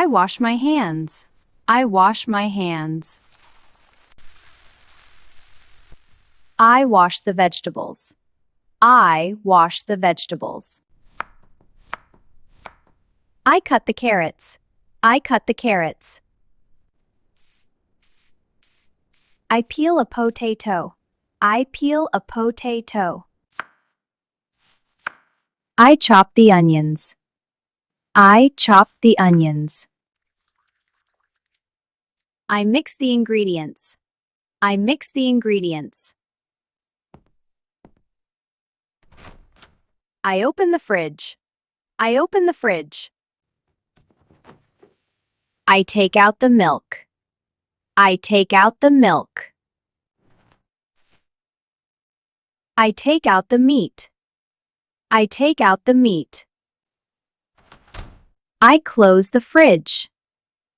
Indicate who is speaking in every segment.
Speaker 1: I wash my hands. I wash my hands. I wash the vegetables. I wash the vegetables. I cut the carrots. I cut the carrots. I peel a potato. I peel a potato. I chop the onions. I chop the onions. I mix the ingredients. I mix the ingredients. I open the fridge. I open the fridge. I take out the milk. I take out the milk. I take out the meat. I take out the meat. I close the fridge.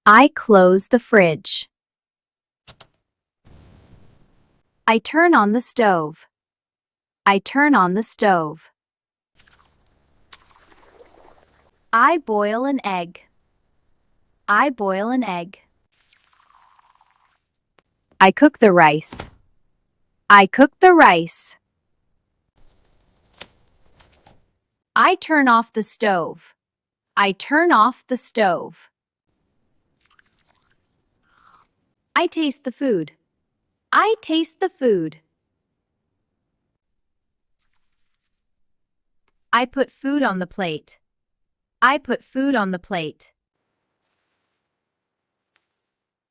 Speaker 1: I close the fridge. I turn on the stove. I turn on the stove. I boil an egg. I boil an egg. I cook the rice. I cook the rice. I turn off the stove. I turn off the stove. I taste the food. I taste the food. I put food on the plate. I put food on the plate.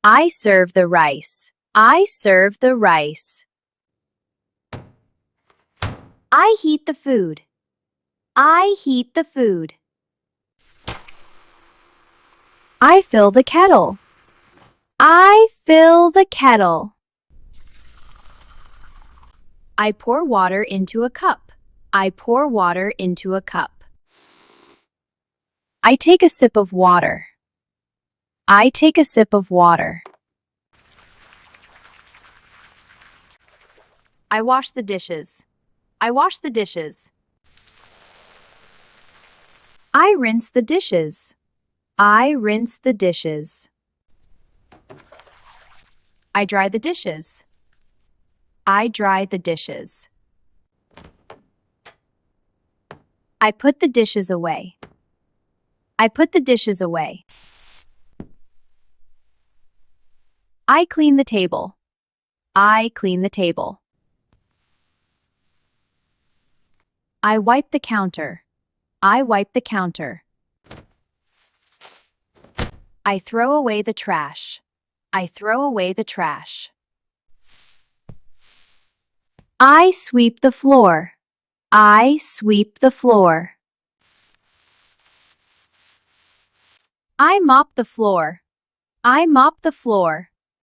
Speaker 1: I serve the rice. I serve the rice. I heat the food. I heat the food. I fill the kettle. I fill the kettle. I pour water into a cup. I pour water into a cup. I take a sip of water. I take a sip of water. I wash the dishes. I wash the dishes. I rinse the dishes. I rinse the dishes. I dry the dishes. I dry the dishes. I put the dishes away. I put the dishes away. I clean the table. I clean the table. I wipe the counter. I wipe the counter. I throw away the trash. I throw away the trash. I sweep the floor. I sweep the floor. I mop the floor. I mop the floor.